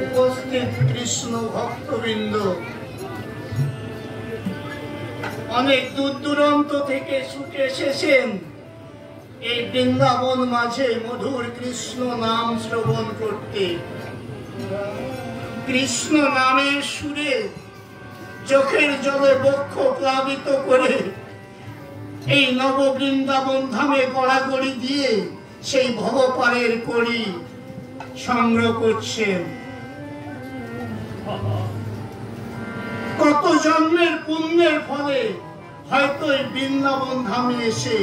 উপস্থিত কৃষ্ণ ভক্তবৃন্দ, অনেক দূর দূরান্ত থেকে ছুটে এসেছেন এই বৃন্দাবন মাঝে মধুর কৃষ্ণ নাম শ্রবণ করতে। কৃষ্ণ নামের সুরে চোখের জলে বক্ষ প্লাবিত করে এই নব বৃন্দাবন ধামে গড়াগড়ি দিয়ে সেই ভবপারের কড়ি সংগ্রহ করছেন। কত জন্মের পুণ্যের ফলে হয়তো এই বৃন্দাবন ধামে এসে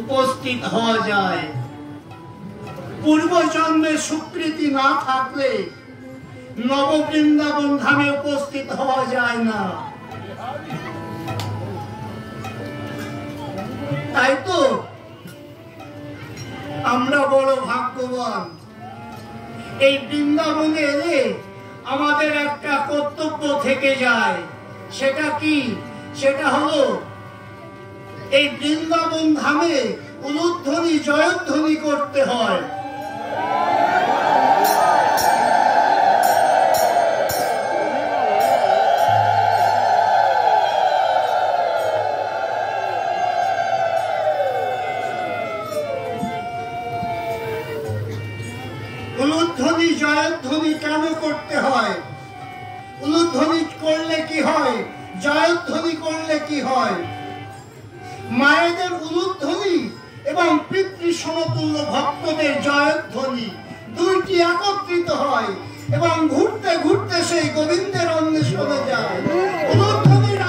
উপস্থিত হওয়া যায়। পূর্ব জন্মের স্বীকৃতি না থাকলে নব বৃন্দাবন ধামে উপস্থিত হওয়া যায় না। তাই তো আমরা বড় ভাগ্যবান। এই বৃন্দাবনে এলে আমাদের একটা কর্তব্য থেকে যায়। সেটা কি? সেটা হলো এই বৃন্দাবন ধামে উলুধ্বনি জয়ধ্বনি করতে হয়। উলুধ্বনি জয়ধ্বনি কেন করতে হয়? উলুধ্বনি করলে কি হয়, জয়ধ্বনি করলে কি হয়? মায়েদের উলুধ্বনি এবং পিতৃ সমতুল্য ভক্তদের জয়ধ্বনি দুইটি একত্রিত হয় এবং ঘুরতে ঘুরতে সেই গোবিন্দের অন্বেষণে যায়। উলুধ্বনির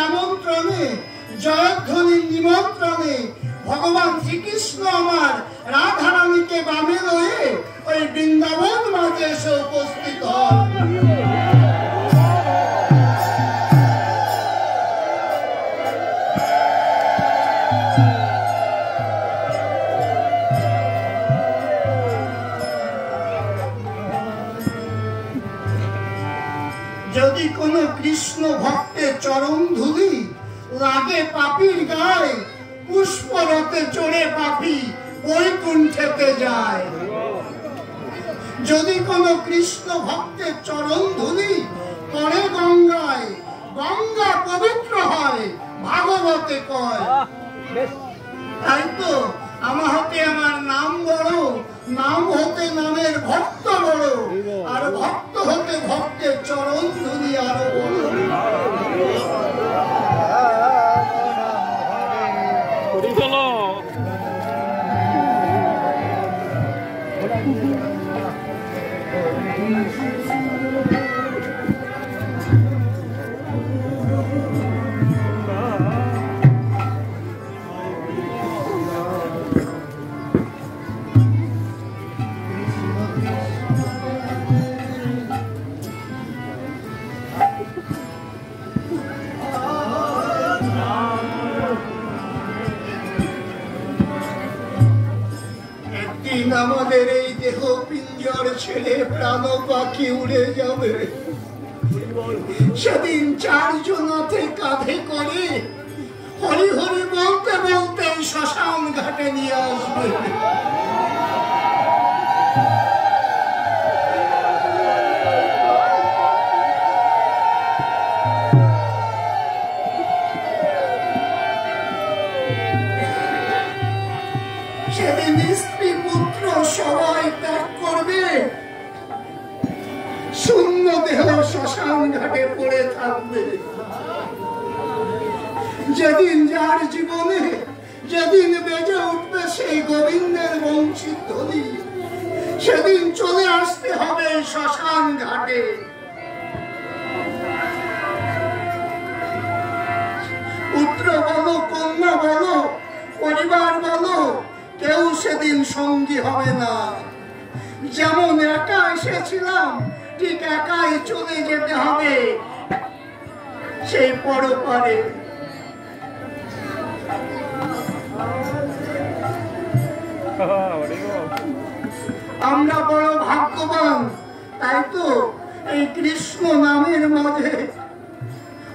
আমন্ত্রণে জয়ধ্বনির নিমন্ত্রণে ভগবান শ্রীকৃষ্ণ আমার রাধা রানীকে বামে লয়ে ওই বৃন্দাবন মাঝে এসে উপস্থিত হন। যদি কোনো কৃষ্ণ ভক্তের চরণ ধুলি লাগে পাপীর গায়ে, পুষ্পরথে চড়ে পাপী বৈকুণ্ঠেতে যায়। যদি কোনো কৃষ্ণ ভক্তের চরণ ধুলি পড়ে গঙ্গায়, গঙ্গা পবিত্র হয় ভাগবতে কয়। তাই তো আমার হতে আমার নাম বড়, নাম হতে নামের ভক্ত বড়, আর ভক্ত হতে ভক্তের চরণ ধুলি আরো বড়। আমাদের এই দেহ পিঞ্জর ছেড়ে প্রাণ পাখি উড়ে যাবে। সেদিন চারজনাতে কাঁধে করে হরি হরি বলতে বলতে শ্মশান ঘাটে নিয়ে আসবে। সেদিন স্ত্রী পুত্র সবাই ত্যাগ করবে, শূন্য দেহ শ্মশান ঘাটে পড়ে থাকবে। যেদিন যার জীবনে যেদিন বেজে উঠবে সেই গোবিন্দের বংশীর ধ্বনি, সেদিন চলে আসতে হবে শ্মশান ঘাটে। পুত্র বলো, কন্যা বলো, পরিবার বলো, কেউ সেদিন সঙ্গী হবে না। যেমন একা এসেছিলাম ঠিক একাই চলে যেতে হবে। সেই পরপারে। আমরা বড় ভাগ্যবান, তাই তো এই কৃষ্ণ নামের মাঝে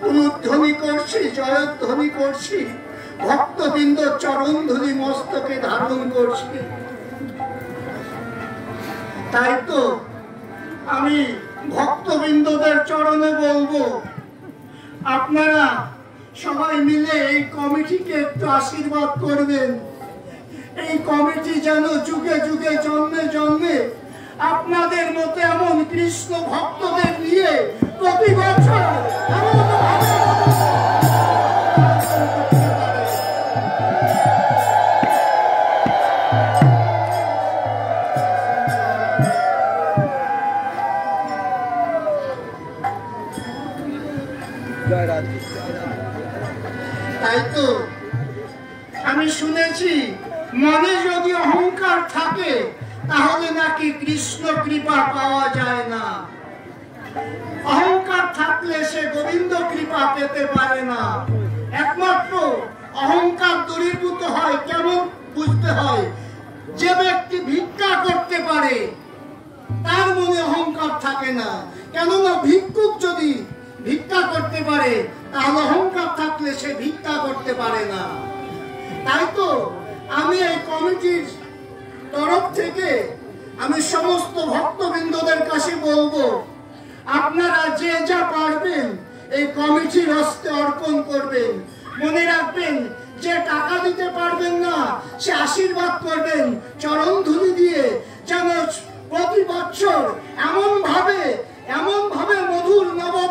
উলুধ্বনি করছি, জয়ধ্বনি করছি, ভক্তবৃন্দ চরণধুলি মস্তকে ধারণ করছি। তাই তো আমি ভক্তবৃন্দদের চরণে বলবো, আপনারা সবাই মিলে এই কমিটিকে একটু আশীর্বাদ করবেন। এই কমিটি যেন যুগে যুগে জন্মে জন্মে আপনাদের মতো এমন কৃষ্ণ ভক্তদের নিয়ে প্রতি বছর তাই তো আমি শুনেছি মনে যদি অহংকার থাকে তাহলে নাকি কৃষ্ণ কৃপা পাওয়া যায় না। অহংকার থাকলে সে গোবিন্দ কৃপা পেতে পারে না। একমাত্র অহংকার দূরীভূত হয় কেমন বুঝতে হয়, যে ব্যক্তি ভিক্ষা করতে পারে তার মনে অহংকার থাকে না। কেননা ভিক্ষুক যদি ভিক্ষা করতে পারে তাহলে অহংকার থাকলে সে ভিক্ষা করতে পারে না। তাই তো আমি এই কমিটির তরফ থেকে আমি সমস্ত ভক্তবৃন্দদের কাছে বলবো, আপনারা যে যা পারবেন এই কমিটির হস্তে অর্পণ করবেন। মনে রাখবেন, যে টাকা দিতে পারবেন না সে আশীর্বাদ করবেন চরণ ধুলি দিয়ে, যেন প্রতি বছর এমন ভাবে মধুর নবম